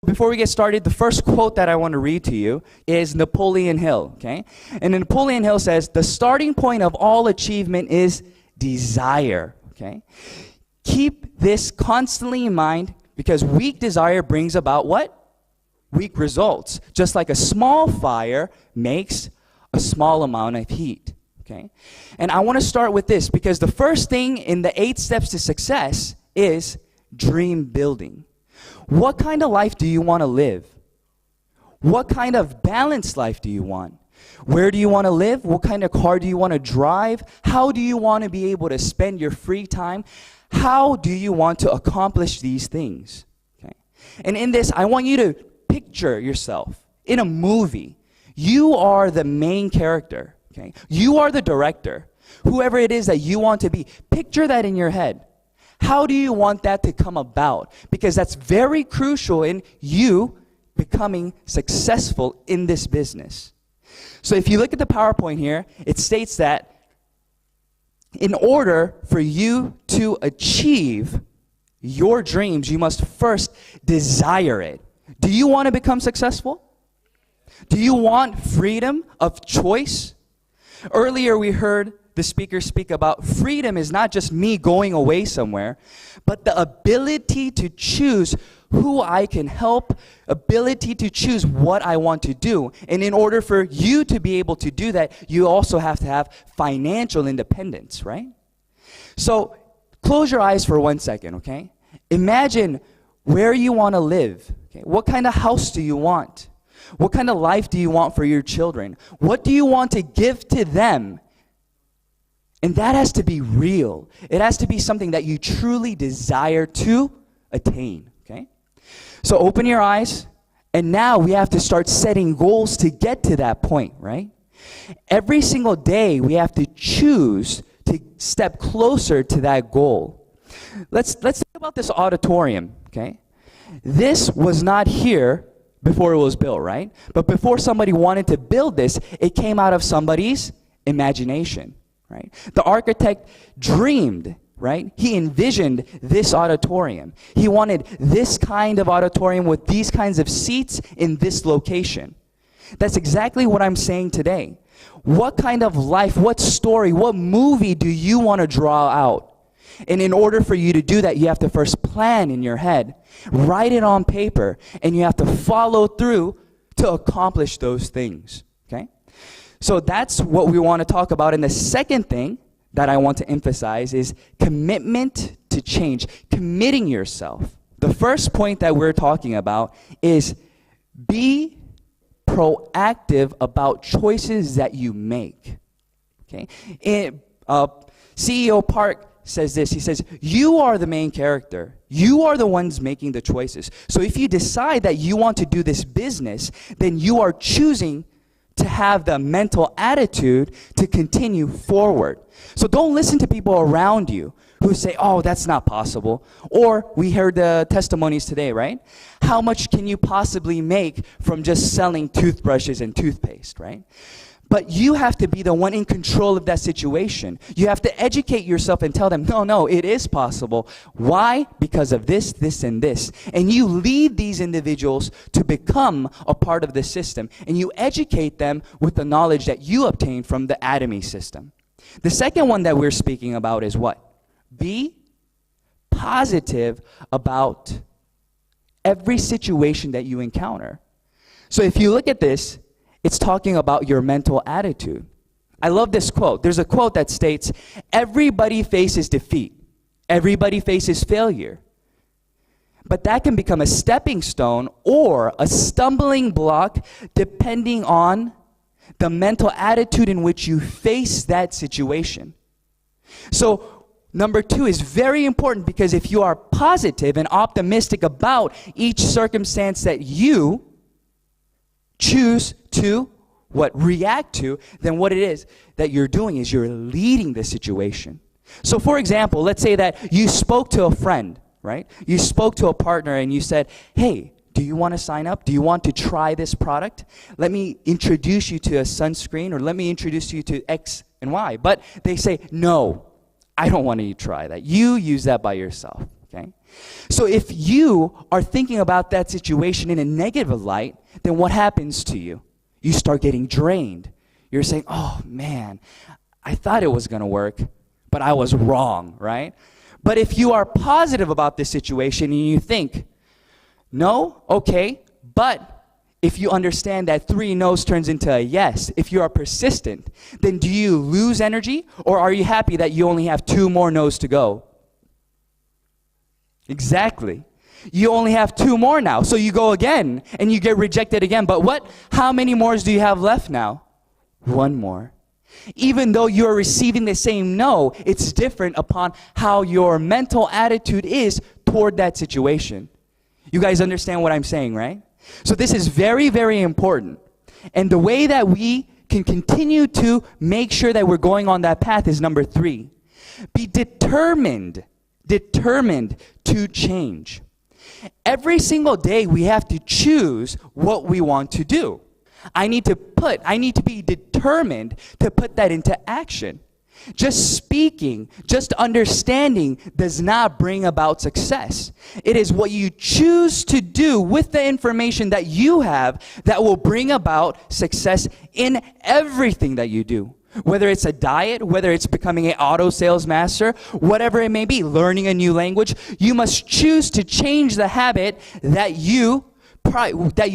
before we get started, the first quote that I want to read to you is Napoleon Hill, okay? And Napoleon Hill says, "The starting point of all achievement is desire," okay? Keep this constantly in mind because weak desire brings about what? Weak results. Just like a small fire makes a small amount of heat, okay? And I want to start with this because the first thing in the 8 steps to success is dream building. What kind of life do you want to live? What kind of balanced life do you want? Where do you want to live? What kind of car do you want to drive? How do you want to be able to spend your free time? How do you want to accomplish these things? Okay. And in this, I want you to picture yourself in a movie. You are the main character. Okay. You are the director. Whoever it is that you want to be, picture that in your head. How do you want that to come about? Because that's very crucial in you becoming successful in this business. So if you look at the PowerPoint here, it states that in order for you to achieve your dreams, you must first desire it. Do you want to become successful? Do you want freedom of choice? Earlier we heard the speaker speak about freedom is not just me going away somewhere, but the ability to choose who I can help, ability to choose what I want to do. And in order for you to be able to do that, you also have to have financial independence, right? So close your eyes for 1 second, okay? Imagine where you want to live. Okay? What kind of house do you want? What kind of life do you want for your children? What do you want to give to them? And that has to be real. It has to be something that you truly desire to attain, okay? So open your eyes, and now we have to start setting goals to get to that point, right? Every single day we have to choose to step closer to that goal. Let's think about this auditorium, okay? This was not here before it was built, right? But before somebody wanted to build this, it came out of somebody's imagination. Right? The architect dreamed, right? He envisioned this auditorium. He wanted this kind of auditorium with these kinds of seats in this location. That's exactly what I'm saying today. What kind of life, what story, what movie do you want to draw out? And in order for you to do that, you have to first plan in your head, write it on paper, and you have to follow through to accomplish those things, okay? So that's what we want to talk about. And the second thing that I want to emphasize is commitment to change, committing yourself. The first point that we're talking about is be proactive about choices that you make. Okay? CEO Park says this. He says, you are the main character. You are the ones making the choices. So if you decide that you want to do this business, then you are choosing to have the mental attitude to continue forward. So don't listen to people around you who say, oh, that's not possible. Or we heard the testimonies today, right? How much can you possibly make from just selling toothbrushes and toothpaste, right? But you have to be the one in control of that situation. You have to educate yourself and tell them, no, it is possible. Why? Because of this, this, and this. And you lead these individuals to become a part of the system. And you educate them with the knowledge that you obtained from the Atomy system. The second one that we're speaking about is what? Be positive about every situation that you encounter. So if you look at this, it's talking about your mental attitude. I love this quote. There's a quote that states, everybody faces defeat. Everybody faces failure. But that can become a stepping stone or a stumbling block depending on the mental attitude in which you face that situation. So number 2 is very important because if you are positive and optimistic about each circumstance that you choose to react to, then what it is that you're doing is you're leading the situation. So for example, let's say that you spoke to a friend, right? You spoke to a partner and you said, hey, do you want to sign up? Do you want to try this product? Let me introduce you to a sunscreen, or let me introduce you to X and Y. But they say, no, I don't want to try that. You use that by yourself. Okay? So if you are thinking about that situation in a negative light, then what happens to you? You start getting drained. You're saying, oh man, I thought it was going to work, but I was wrong, right? But if you are positive about this situation and you think, no, okay, but if you understand that 3 no's turns into a yes, if you are persistent, then do you lose energy, or are you happy that you only have 2 more no's to go? Exactly. You only have 2 more now. So you go again and you get rejected again. But how many more do you have left now? 1 more. Even though you're receiving the same no, it's different upon how your mental attitude is toward that situation. You guys understand what I'm saying, right? So this is very, very important. And the way that we can continue to make sure that we're going on that path is number 3. Be determined to change. Every single day we have to choose what we want to do. I need to be determined to put that into action. Just speaking, just understanding does not bring about success. It is what you choose to do with the information that you have that will bring about success in everything that you do. Whether it's a diet, whether it's becoming an auto sales master, whatever it may be, learning a new language, you must choose to change the habit that you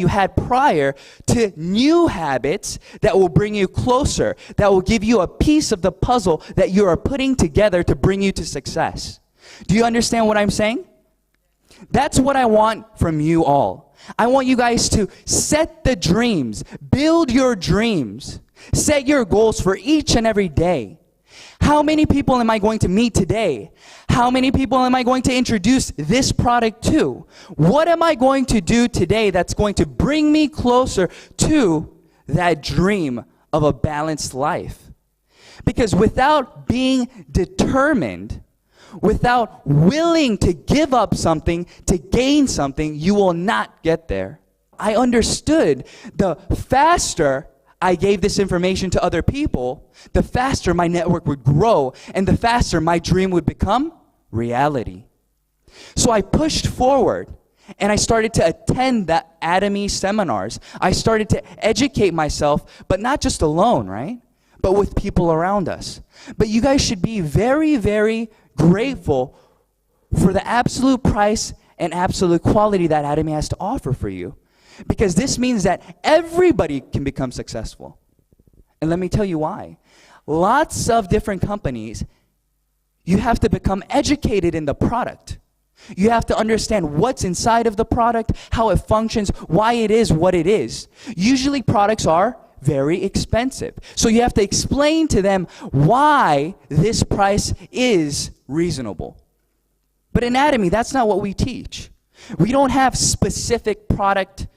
had prior to new habits that will bring you closer, that will give you a piece of the puzzle that you are putting together to bring you to success. Do you understand what I'm saying? That's what I want from you all. I want you guys to set the dreams, build your dreams, set your goals for each and every day. How many people am I going to meet today? How many people am I going to introduce this product to? What am I going to do today that's going to bring me closer to that dream of a balanced life? Because without being determined, without willing to give up something to gain something, you will not get there. I understood the faster I gave this information to other people, the faster my network would grow and the faster my dream would become reality. So I pushed forward and I started to attend the Atomy seminars. I started to educate myself, but not just alone, right? But with people around us. But you guys should be very, very grateful for the absolute price and absolute quality that Atomy has to offer for you. Because this means that everybody can become successful. And let me tell you why. Lots of different companies, you have to become educated in the product. You have to understand what's inside of the product, how it functions, why it is what it is. Usually products are very expensive. So you have to explain to them why this price is reasonable. But in Atomy, that's not what we teach. We don't have specific product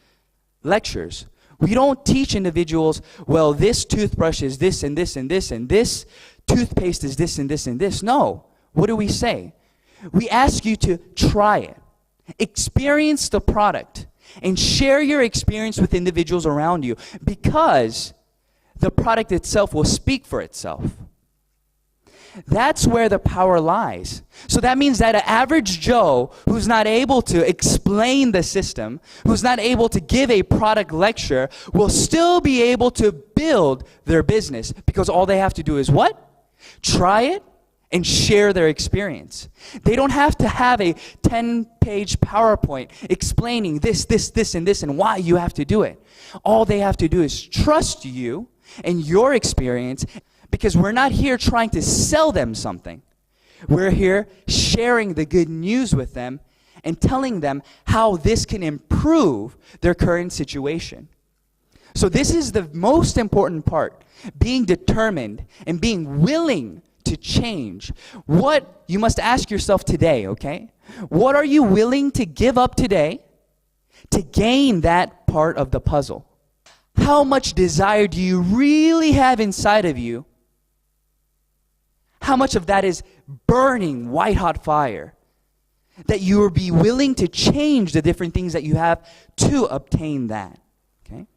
lectures. We don't teach individuals, well, this toothbrush is this and this and this, and this toothpaste is this and this and this. No. What do we say? We ask you to try it, experience the product, and share your experience with individuals around you, because the product itself will speak for itself. That's where the power lies. So that means that an average Joe who's not able to explain the system, who's not able to give a product lecture, will still be able to build their business, because all they have to do is what? Try it and share their experience. They don't have to have a 10-page PowerPoint explaining this, and this, and why you have to do it. All they have to do is trust you and your experience, because we're not here trying to sell them something. We're here sharing the good news with them and telling them how this can improve their current situation. So this is the most important part, being determined and being willing to change. What you must ask yourself today, okay? What are you willing to give up today to gain that part of the puzzle? How much desire do you really have inside of you? How much of that is burning white-hot fire that you will be willing to change the different things that you have to obtain that? Okay.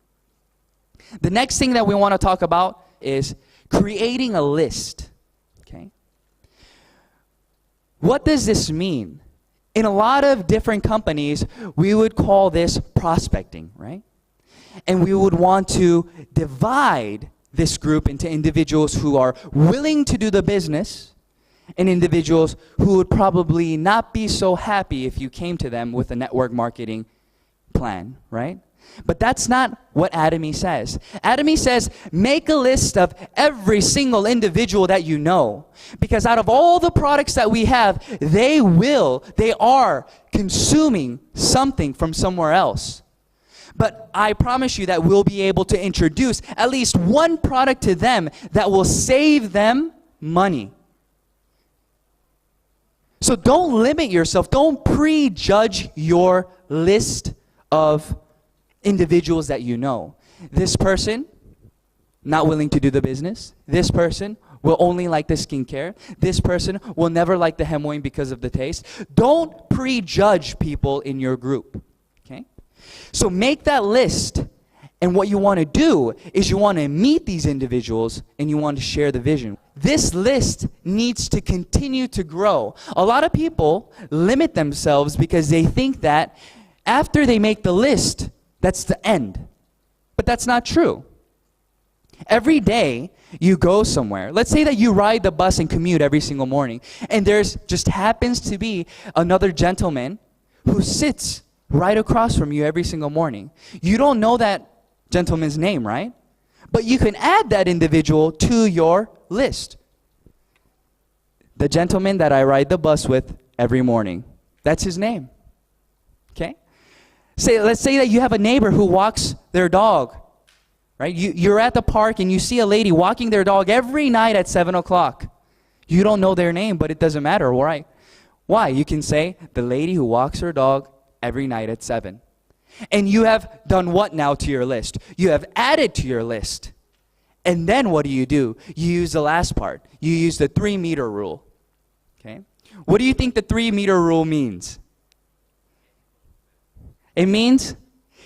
The next thing that we want to talk about is creating a list. Okay. What does this mean? In a lot of different companies, we would call this prospecting, right? And we would want to divide this group into individuals who are willing to do the business and individuals who would probably not be so happy if you came to them with a network marketing plan, right? But that's not what Atomy says. Atomy says, make a list of every single individual that you know. Because out of all the products that we have, they are consuming something from somewhere else. But I promise you that we'll be able to introduce at least one product to them that will save them money. So don't limit yourself. Don't prejudge your list of individuals that you know. This person, not willing to do the business. This person will only like the skincare. This person will never like the hemorrhoid because of the taste. Don't prejudge people in your group. Okay? So make that list, and what you want to do is you want to meet these individuals and you want to share the vision. This list needs to continue to grow. A lot of people limit themselves because they think that after they make the list, that's the end. But that's not true. Every day you go somewhere. Let's say that you ride the bus and commute every single morning, and there's just happens to be another gentleman who sits right across from you every single morning. You don't know that gentleman's name, right? But you can add that individual to your list. The gentleman that I ride the bus with every morning. That's his name. Okay? Let's say that you have a neighbor who walks their dog, right? You're at the park and you see a lady walking their dog every night at 7 o'clock. You don't know their name, but it doesn't matter, right? Why? You can say, the lady who walks her dog every night at 7. And you have done what now to your list? You have added to your list. And then what do? You use the last part. You use the 3-meter rule. Okay? What do you think the 3-meter rule means? It means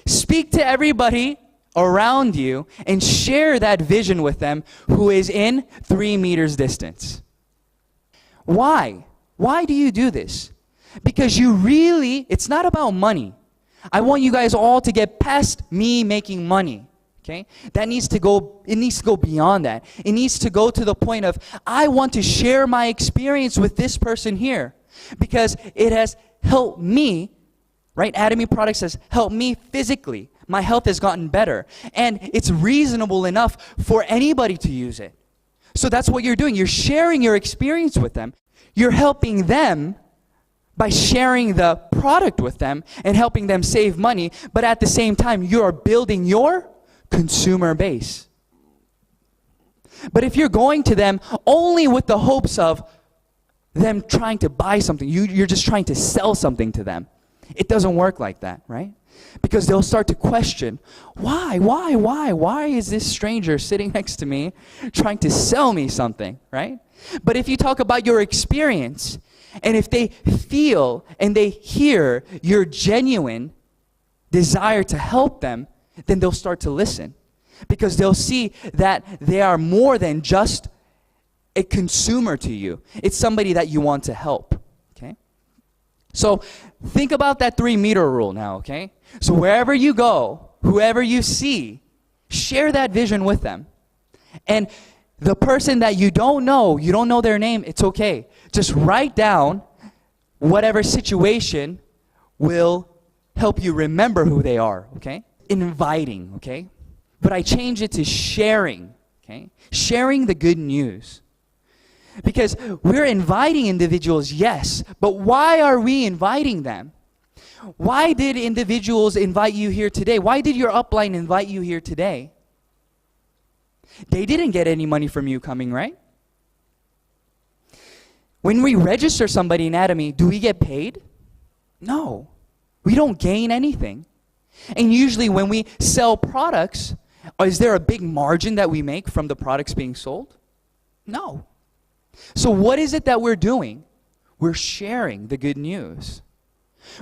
speak to everybody around you and share that vision with them who is in 3 meters distance. Why? Why do you do this? Because it's not about money. I want you guys all to get past me making money. Okay? It needs to go beyond that. It needs to go to the point of, I want to share my experience with this person here. Because it has helped me, right? Atomy Products has helped me physically. My health has gotten better. And it's reasonable enough for anybody to use it. So that's what you're doing. You're sharing your experience with them. You're helping them by sharing the product with them and helping them save money. But at the same time, you are building your consumer base. But if you're going to them only with the hopes of them trying to buy something, you're just trying to sell something to them. It doesn't work like that, right? Because they'll start to question, why is this stranger sitting next to me trying to sell me something, right? But if you talk about your experience, and if they feel and they hear your genuine desire to help them, then they'll start to listen. Because they'll see that they are more than just a consumer to you. It's somebody that you want to help. Okay? So think about that 3-meter rule now, okay? So wherever you go, whoever you see, share that vision with them. And the person that you don't know their name, it's okay. Just write down whatever situation will help you remember who they are, okay? Inviting, okay? But I change it to sharing, okay? Sharing the good news. Because we're inviting individuals, yes, but why are we inviting them? Why did individuals invite you here today? Why did your upline invite you here today? They didn't get any money from you coming, right? When we register somebody in Atomy, do we get paid? No. We don't gain anything. And usually when we sell products, is there a big margin that we make from the products being sold? No. So what is it that we're doing? We're sharing the good news.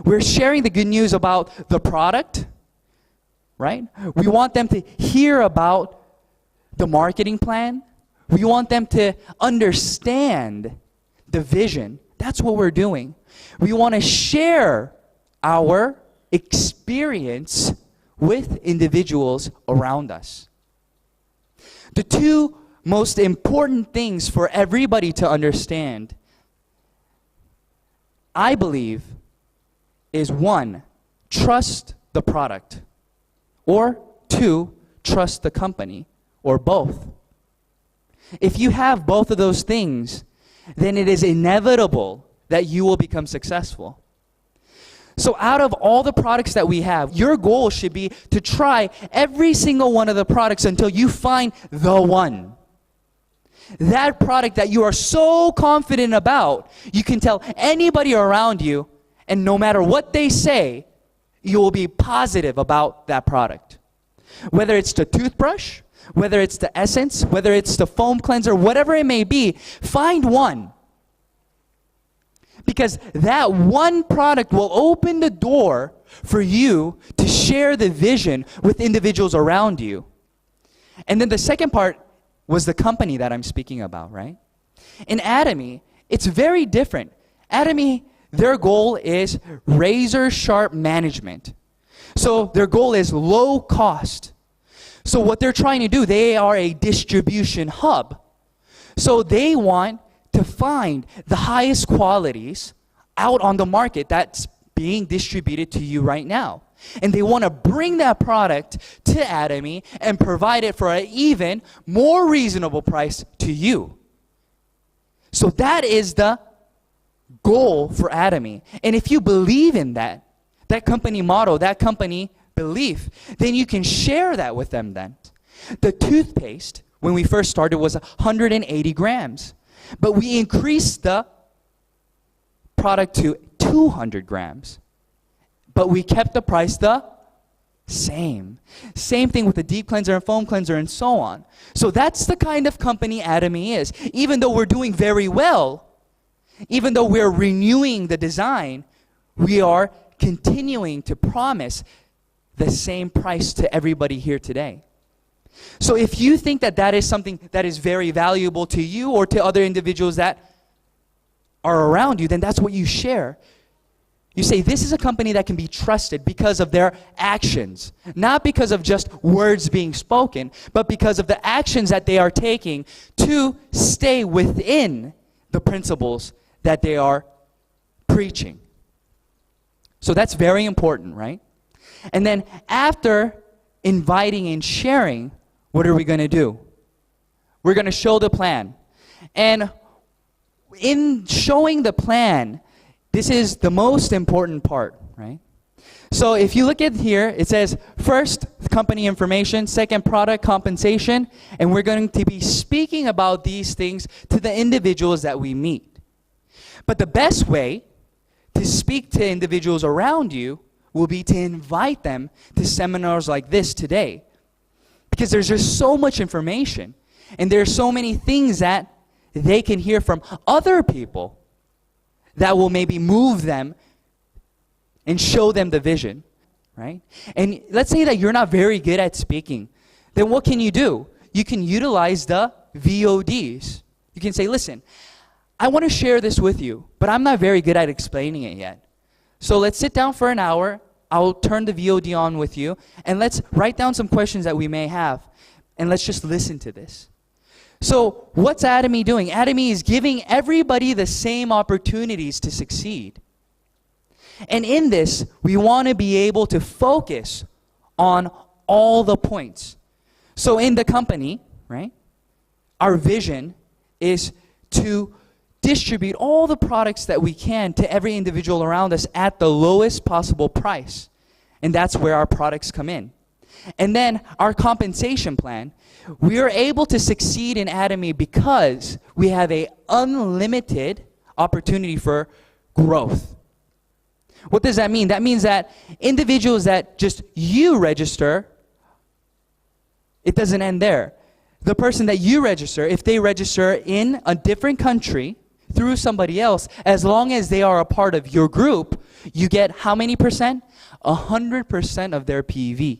We're sharing the good news about the product, right? We want them to hear about the marketing plan. We want them to understand the vision That's what we're doing. We want to share our experience with individuals around us. The two most important things for everybody to understand, I believe, is one, trust the product, or two, trust the company, or both. If you have both of those things, then it is inevitable that you will become successful. So out of all the products that we have, your goal should be to try every single one of the products until you find the one. That product that you are so confident about, you can tell anybody around you, and no matter what they say, you will be positive about that product. Whether it's the toothbrush, whether it's the essence, whether it's the foam cleanser, whatever it may be, find one. Because that one product will open the door for you to share the vision with individuals around you. And then the second part was the company that I'm speaking about, right? In Atomy, it's very different. Atomy, their goal is razor sharp management. So their goal is low cost. So what they're trying to do, they are a distribution hub. So they want to find the highest qualities out on the market that's being distributed to you right now. And they want to bring that product to Atomy and provide it for an even more reasonable price to you. So that is the goal for Atomy. And if you believe in that company motto, that company belief, then you can share that with them then. The toothpaste, when we first started, was 180 grams. But we increased the product to 200 grams. But we kept the price the same. Same thing with the deep cleanser and foam cleanser and so on. So that's the kind of company Atomy is. Even though we're doing very well, even though we're renewing the design, we are continuing to promise the same price to everybody here today. So if you think that that is something that is very valuable to you or to other individuals that are around you, then that's what you share. You say, this is a company that can be trusted because of their actions, not because of just words being spoken, but because of the actions that they are taking to stay within the principles that they are preaching. So that's very important, right? And then after inviting and sharing, what are we going to do? We're going to show the plan. And in showing the plan, this is the most important part, right? So if you look at here, it says first, company information, second, product compensation, and we're going to be speaking about these things to the individuals that we meet. But the best way to speak to individuals around you will be to invite them to seminars like this today. Because there's just so much information, and there's so many things that they can hear from other people that will maybe move them and show them the vision, right? And let's say that you're not very good at speaking. Then what can you do? You can utilize the VODs. You can say, listen, I want to share this with you, but I'm not very good at explaining it yet. So let's sit down for an hour. I'll turn the VOD on with you, and let's write down some questions that we may have, and let's just listen to this. So what's Atomy doing? Atomy is giving everybody the same opportunities to succeed. And in this, we want to be able to focus on all the points. So in the company, right, our vision is to distribute all the products that we can to every individual around us at the lowest possible price. And that's where our products come in. And then our compensation plan, we are able to succeed in Atomy because we have an unlimited opportunity for growth. What does that mean? That means that individuals that just you register, it doesn't end there. The person that you register, if they register in a different country through somebody else, as long as they are a part of your group, you get how many percent? 100% of their PV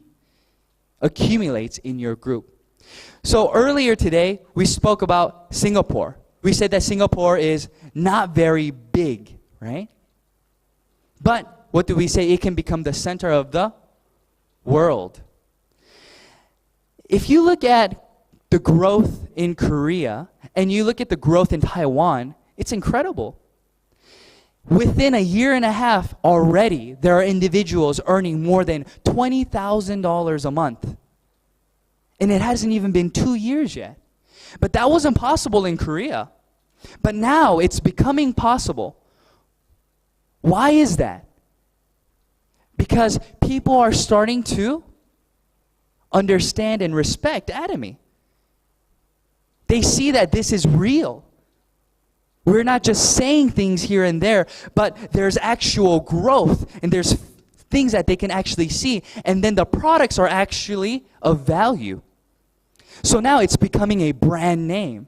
accumulates in your group. So earlier today, we spoke about Singapore, we said that Singapore is not very big, right? But what do we say? It can become the center of the world. If you look at the growth in Korea and you look at the growth in Taiwan, it's incredible. Within a year and a half already, there are individuals earning more than $20,000 a month. And it hasn't even been 2 years yet. But that wasn't possible in Korea. But now it's becoming possible. Why is that? Because people are starting to understand and respect Atomy. They see that this is real. We're not just saying things here and there, but there's actual growth and there's things that they can actually see, and then the products are actually of value. So now it's becoming a brand name.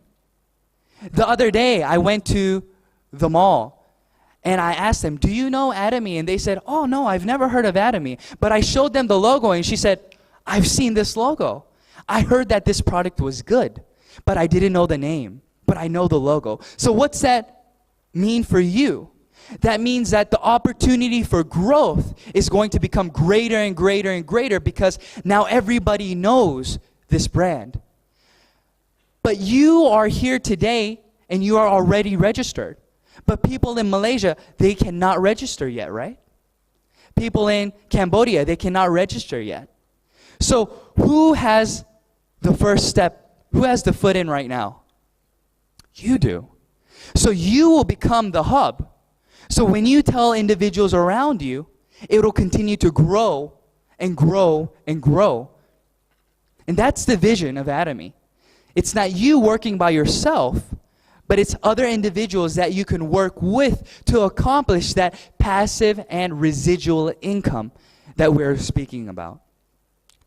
The other day, I went to the mall and I asked them, do you know Atomy? And they said, oh no, I've never heard of Atomy. But I showed them the logo and she said, I've seen this logo. I heard that this product was good, but I didn't know the name. But I know the logo. So what's that mean for you? That means that the opportunity for growth is going to become greater and greater and greater because now everybody knows this brand. But you are here today and you are already registered. But people in Malaysia, they cannot register yet, right? People in Cambodia, they cannot register yet. So who has the first step? Who has the foot in right now? You do. So you will become the hub. So when you tell individuals around you, it will continue to grow and grow and grow. And that's the vision of Atomy. It's not you working by yourself, but it's other individuals that you can work with to accomplish that passive and residual income that we're speaking about.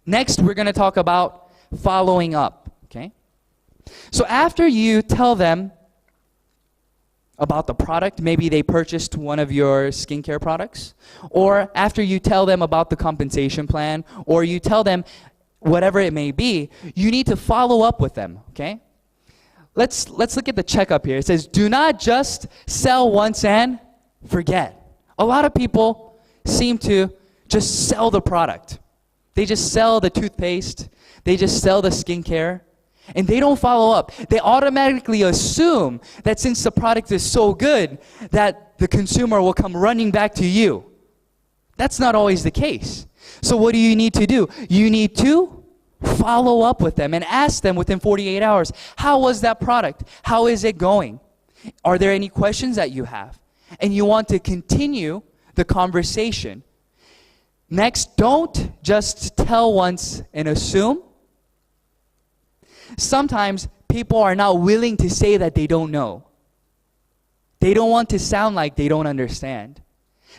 Next, we're going to talk about following up, okay? So after you tell them about the product, maybe they purchased one of your skincare products, or after you tell them about the compensation plan, or you tell them whatever it may be, you need to follow up with them, okay? Let's look at the checkup here. It says, do not just sell once and forget. A lot of people seem to just sell the product. They just sell the toothpaste. They just sell the skincare. And they don't follow up. They automatically assume that since the product is so good, that the consumer will come running back to you. That's not always the case. So what do you need to do? You need to follow up with them and ask them within 48 hours, how was that product? How is it going? Are there any questions that you have? And you want to continue the conversation. Next, don't just tell once and assume. Sometimes people are not willing to say that they don't know. They don't want to sound like they don't understand.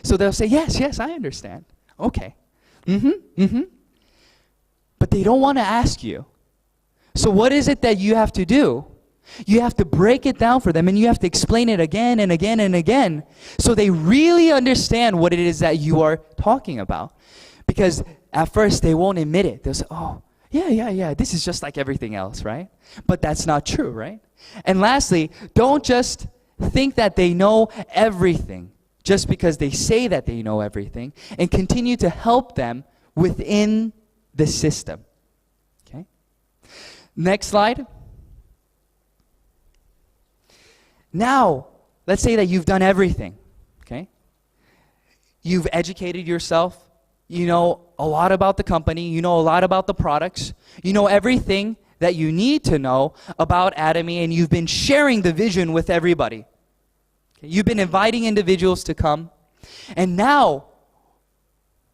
So they'll say, yes, I understand. Okay. But they don't want to ask you. So what is it that you have to do? You have to break it down for them and you have to explain it again and again and again so they really understand what it is that you are talking about. Because at first they won't admit it. They'll say, oh, yeah, this is just like everything else, right? But that's not true, right? And lastly, don't just think that they know everything just because they say that they know everything, and continue to help them within the system. Okay? Next slide. Now, let's say that you've done everything, okay? You've educated yourself. You know a lot about the company. You know a lot about the products. You know everything that you need to know about Atomy, and you've been sharing the vision with everybody. Okay? You've been inviting individuals to come. And now,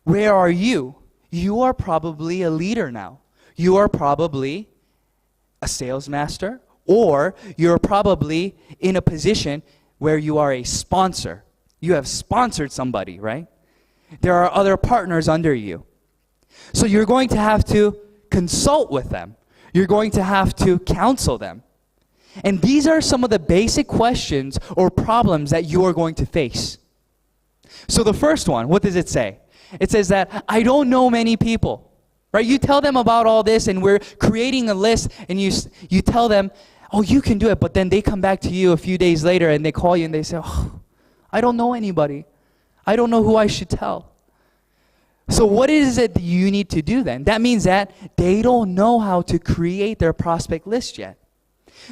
where are you? You are probably a leader now. You are probably a sales master, or you're probably in a position where you are a sponsor. You have sponsored somebody, right? There are other partners under you. So you're going to have to consult with them. You're going to have to counsel them. And these are some of the basic questions or problems that you are going to face. So the first one, what does it say? It says that I don't know many people. Right? You tell them about all this and we're creating a list and you tell them, oh, you can do it. But then they come back to you a few days later and they call you and they say, oh, I don't know anybody. I don't know who I should tell. So what is it that you need to do then? That means that they don't know how to create their prospect list yet.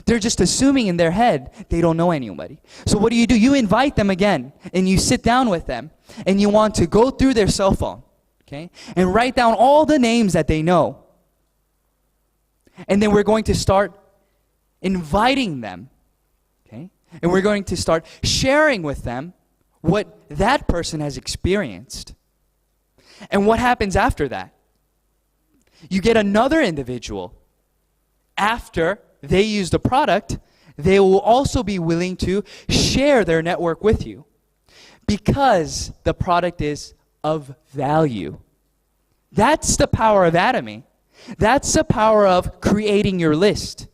They're just assuming in their head they don't know anybody. So what do? You invite them again and you sit down with them and you want to go through their cell phone, okay, and write down all the names that they know. And then we're going to start inviting them, okay, and we're going to start sharing with them what that person has experienced. And what happens after that? You get another individual. After they use the product, they will also be willing to share their network with you because the product is of value. That's the power of Atomy. That's the power of creating your list.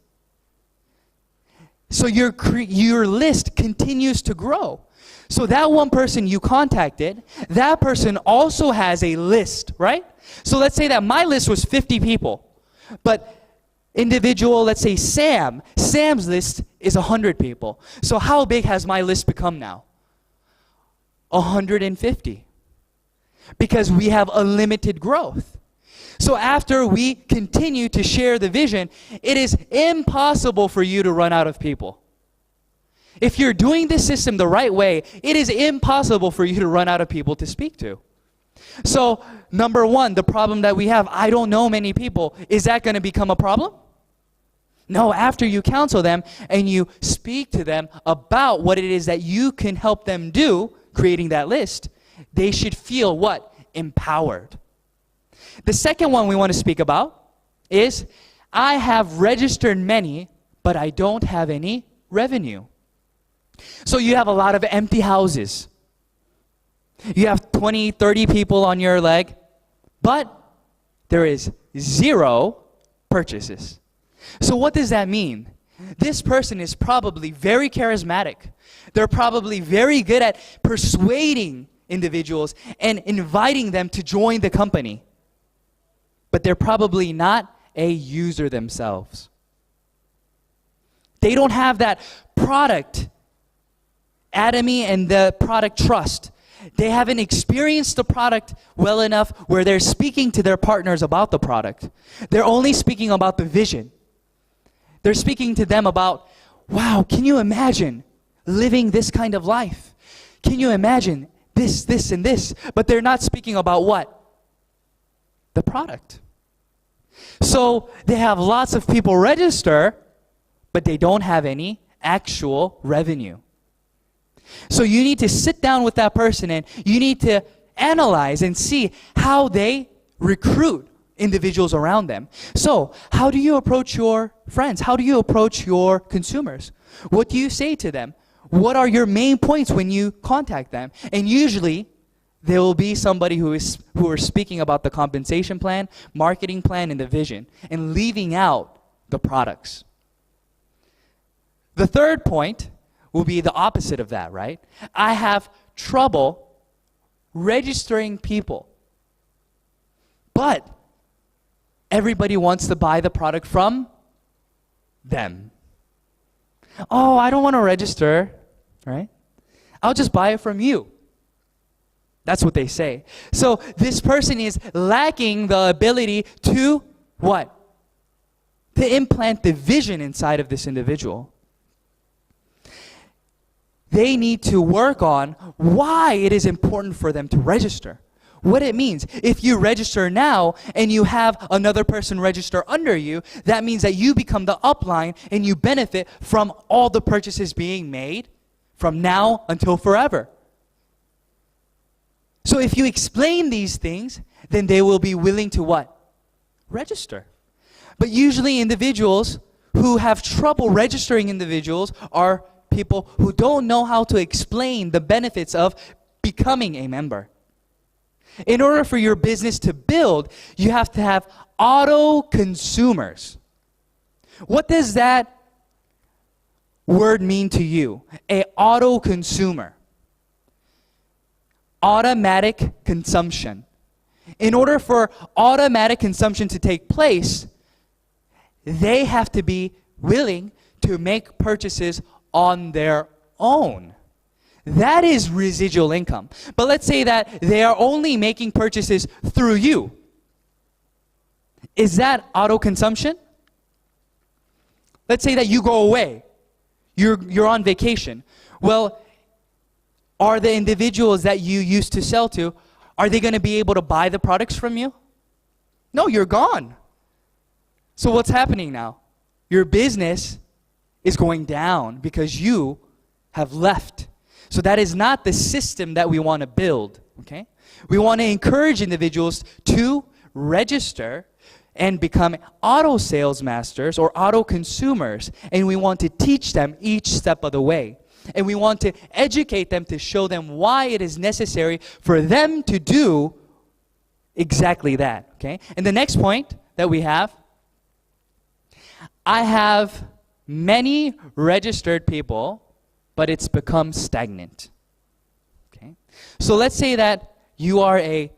So your list continues to grow. So that one person you contacted, that person also has a list, right? So let's say that my list was 50 people, but individual, let's say Sam's list is 100 people. So how big has my list become now? 150. Because we have unlimited growth. So after we continue to share the vision, it is impossible for you to run out of people. If you're doing this system the right way, it is impossible for you to run out of people to speak to. So, number one, the problem that we have, I don't know many people, is that going to become a problem? No, after you counsel them and you speak to them about what it is that you can help them do, creating that list, they should feel what? Empowered. The second one we want to speak about is, I have registered many, but I don't have any revenue. So you have a lot of empty houses. You have 20, 30 people on your leg, but there is 0 purchases. So what does that mean? This person is probably very charismatic. They're probably very good at persuading individuals and inviting them to join the company. But they're probably not a user themselves. They don't have that product Atomy and the product trust. They haven't experienced the product well enough where they're speaking to their partners about the product. They're only speaking about the vision. They're speaking to them about, wow, can you imagine living this kind of life? Can you imagine this, this, and this? But they're not speaking about what? The product. So they have lots of people register, but they don't have any actual revenue. So you need to sit down with that person and you need to analyze and see how they recruit individuals around them. So how do you approach your friends? How do you approach your consumers? What do you say to them? What are your main points when you contact them? And usually there will be somebody who are speaking about the compensation plan, marketing plan, and the vision, and leaving out the products. The third point will be the opposite of that, right? I have trouble registering people. But everybody wants to buy the product from them. Oh, I don't want to register, right? I'll just buy it from you. That's what they say. So this person is lacking the ability to what? To implant the vision inside of this individual. They need to work on why it is important for them to register. What it means. If you register now and you have another person register under you, that means that you become the upline and you benefit from all the purchases being made from now until forever. So if you explain these things, then they will be willing to what? Register. But usually individuals who have trouble registering individuals are people who don't know how to explain the benefits of becoming a member. In order for your business to build, you have to have auto consumers. What does that word mean to you? A auto consumer. Automatic consumption. In order for automatic consumption to take place, they have to be willing to make purchases on their own. That is residual income. But let's say that they are only making purchases through you. Is that auto consumption? Let's say that you go away. You're on vacation. Well, are the individuals that you used to sell to, are they going to be able to buy the products from you? No, you're gone. So what's happening now? Your business is going down because you have left. So that is not the system that we want to build, okay? We want to encourage individuals to register and become auto sales masters or auto consumers, and we want to teach them each step of the way. And we want to educate them to show them why it is necessary for them to do exactly that, okay? And the next point that we have, I have many registered people, but it's become stagnant, okay? So let's say that you are a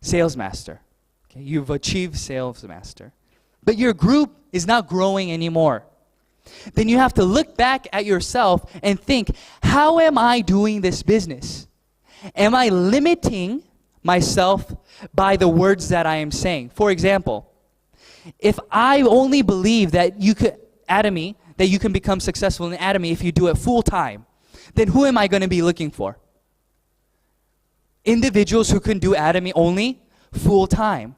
sales master, okay? You've achieved sales master, but your group is not growing anymore. Then you have to look back at yourself and think, how am I doing this business? Am I limiting myself by the words that I am saying? For example, if I only believe that you could, Atomy, that you can become successful in Atomy if you do it full time, then who am I going to be looking for? Individuals who can do Atomy only full time.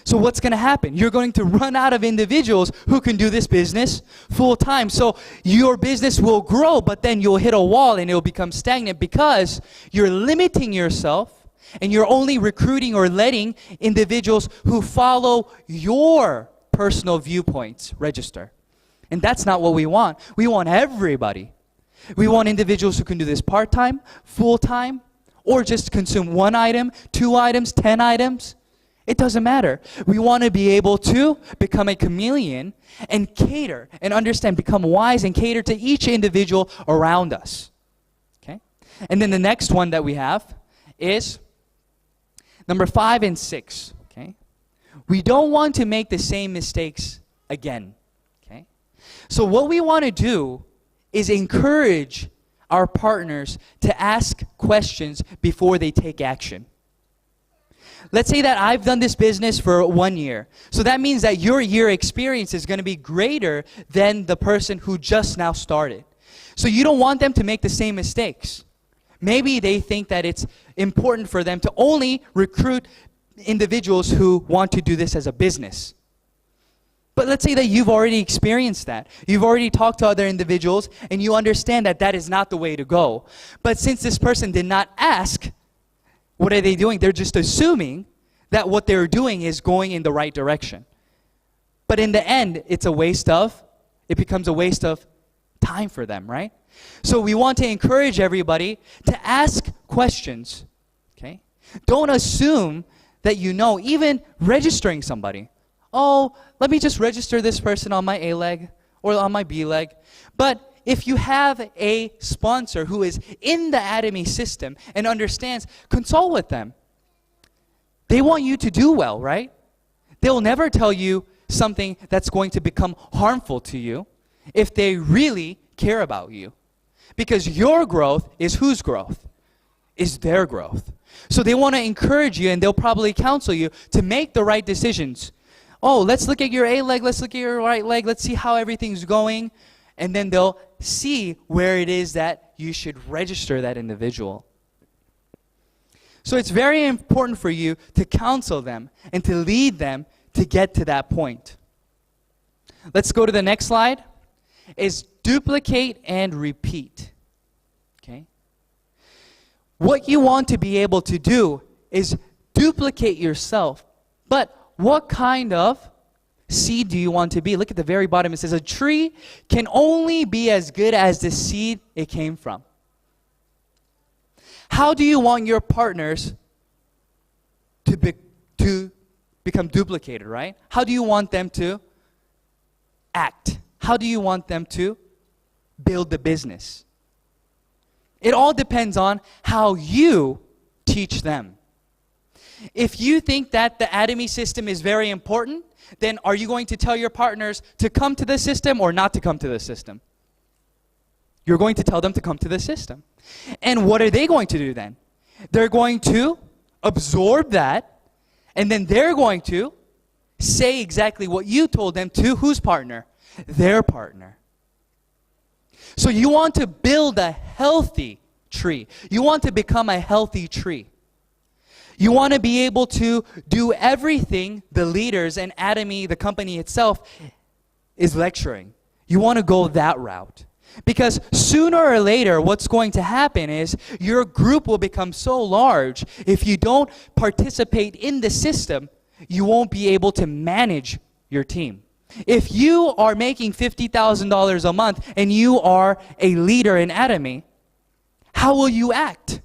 So what's going to happen? You're going to run out of individuals who can do this business full time. So your business will grow, but then you'll hit a wall and it'll become stagnant because you're limiting yourself and you're only recruiting or letting individuals who follow your personal viewpoints register. And that's not what we want. We want everybody. We want individuals who can do this part-time, full-time, or just consume 1 item, 2 items, 10 items. It doesn't matter. We want to be able to become a chameleon and cater and understand, become wise and cater to each individual around us. Okay? And then the next one that we have is number 5 and 6. Okay? We don't want to make the same mistakes again. Okay? So what we want to do is encourage our partners to ask questions before they take action. Let's say that I've done this business for 1 year. So that means that your year experience is going to be greater than the person who just now started. So you don't want them to make the same mistakes. Maybe they think that it's important for them to only recruit individuals who want to do this as a business. But let's say that you've already experienced that. You've already talked to other individuals and you understand that that is not the way to go. But since this person did not ask, what are they doing? They're just assuming that what they're doing is going in the right direction. But in the end, it becomes a waste of time for them, right? So we want to encourage everybody to ask questions, okay? Don't assume that you know, even registering somebody. Oh, let me just register this person on my A leg or on my B leg. But if you have a sponsor who is in the Atomy system and understands, consult with them. They want you to do well, right? They'll never tell you something that's going to become harmful to you if they really care about you. Because your growth is whose growth? Is their growth. So they want to encourage you and they'll probably counsel you to make the right decisions. Oh, let's look at your A leg, let's look at your right leg, let's see how everything's going. And then they'll see where it is that you should register that individual. So it's very important for you to counsel them and to lead them to get to that point. Let's go to the next slide. Is duplicate and repeat. Okay? What you want to be able to do is duplicate yourself. But what kind of seed do you want to be? Look at the very bottom. It says a tree can only be as good as the seed it came from. How do you want your partners to become duplicated, right? How do you want them to act? How do you want them to build the business? It all depends on how you teach them. If you think that the Atomy system is very important, then are you going to tell your partners to come to the system or not to come to the system? You're going to tell them to come to the system. And what are they going to do then? They're going to absorb that, and then they're going to say exactly what you told them to whose partner? Their partner. So you want to build a healthy tree. You want to become a healthy tree. You want to be able to do everything the leaders and Atomy, the company itself, is lecturing. You want to go that route. Because sooner or later, what's going to happen is your group will become so large, if you don't participate in the system, you won't be able to manage your team. If you are making $50,000 a month and you are a leader in Atomy, how will you act?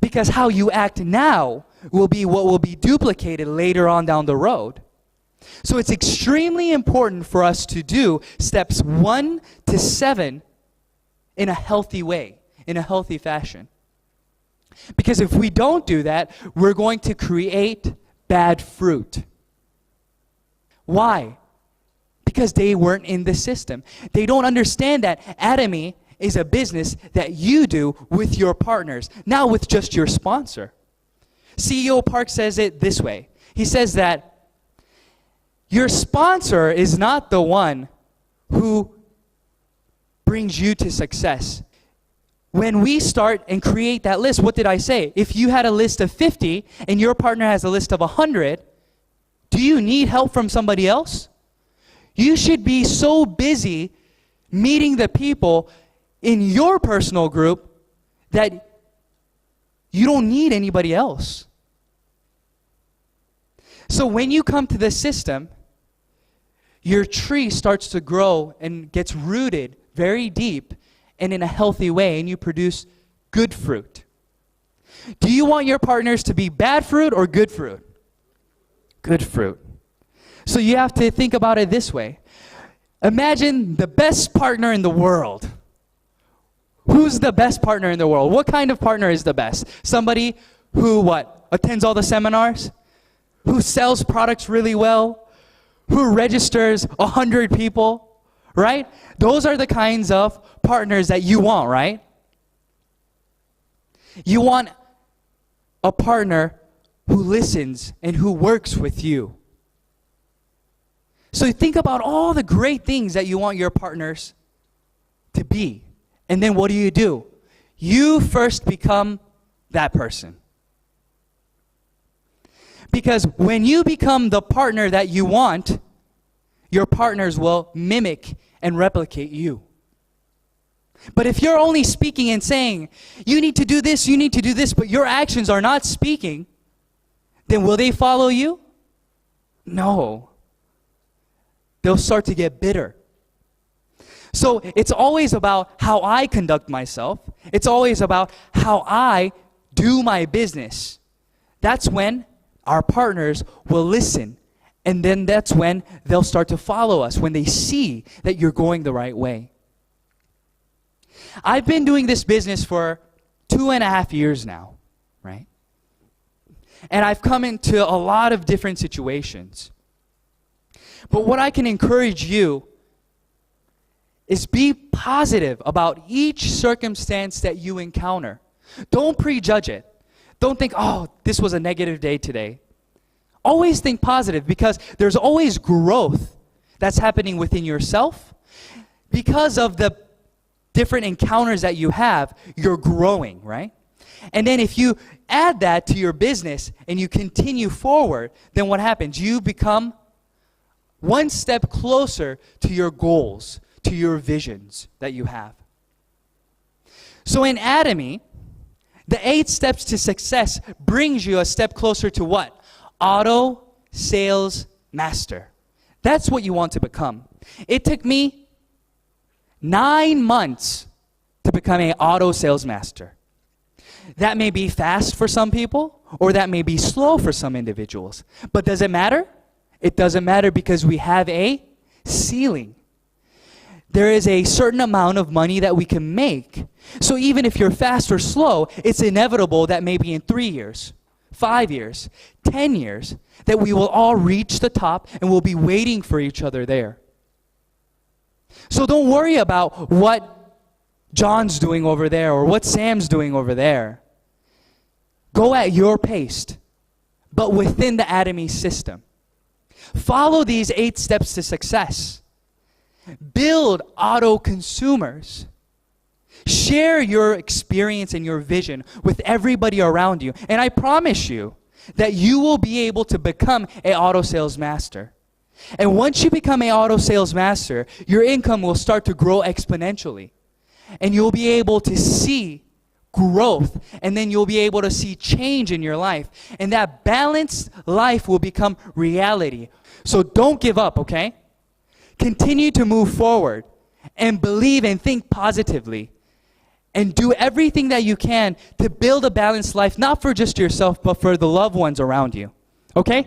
Because how you act now will be what will be duplicated later on down the road. So it's extremely important for us to do steps 1 to 7 in a healthy way, in a healthy fashion. Because if we don't do that, we're going to create bad fruit. Why? Because they weren't in the system. They don't understand that Atomy is a business that you do with your partners, not with just your sponsor. CEO Park says it this way. He says that your sponsor is not the one who brings you to success. When we start and create that list, what did I say? If you had a list of 50 and your partner has a list of 100, do you need help from somebody else? You should be so busy meeting the people in your personal group that you don't need anybody else. So when you come to the system, your tree starts to grow and gets rooted very deep and in a healthy way, and you produce good fruit. Do you want your partners to be bad fruit or good fruit? Good fruit. So you have to think about it this way. Imagine the best partner in the world. Who's the best partner in the world? What kind of partner is the best? Somebody who what? Attends all the seminars? Who sells products really well? Who registers 100 people? Right? Those are the kinds of partners that you want, right? You want a partner who listens and who works with you. So think about all the great things that you want your partners to be. And then what do? You first become that person. Because when you become the partner that you want, your partners will mimic and replicate you. But if you're only speaking and saying, you need to do this, but your actions are not speaking, then will they follow you? No. They'll start to get bitter. So it's always about how I conduct myself. It's always about how I do my business. That's when our partners will listen. And then that's when they'll start to follow us, when they see that you're going the right way. I've been doing this business for 2.5 years now, right? And I've come into a lot of different situations. But what I can encourage you is be positive about each circumstance that you encounter. Don't prejudge it. Don't think, oh, this was a negative day today. Always think positive, because there's always growth that's happening within yourself. Because of the different encounters that you have, you're growing, right? And then if you add that to your business and you continue forward, then what happens? You become one step closer to your goals, to your visions that you have. So in Atomy, the 8 steps to success brings you a step closer to what? Auto sales master. That's what you want to become. It took me 9 months to become an auto sales master. That may be fast for some people, or that may be slow for some individuals. But does it matter? It doesn't matter, because we have a ceiling. there is a certain amount of money that we can make. So even if you're fast or slow, it's inevitable that maybe in 3 years, 5 years, 10 years, that we will all reach the top and we'll be waiting for each other there. So don't worry about what John's doing over there or what Sam's doing over there. Go at your pace, but within the Adamese system. Follow these 8 steps to success. Build auto consumers. Share your experience and your vision with everybody around you. And I promise you that you will be able to become an auto sales master. And once you become an auto sales master, your income will start to grow exponentially. And you'll be able to see growth. And then you'll be able to see change in your life. And that balanced life will become reality. So don't give up, okay? Continue to move forward and believe and think positively and do everything that you can to build a balanced life, not for just yourself, but for the loved ones around you. Okay?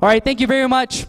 All right, thank you very much.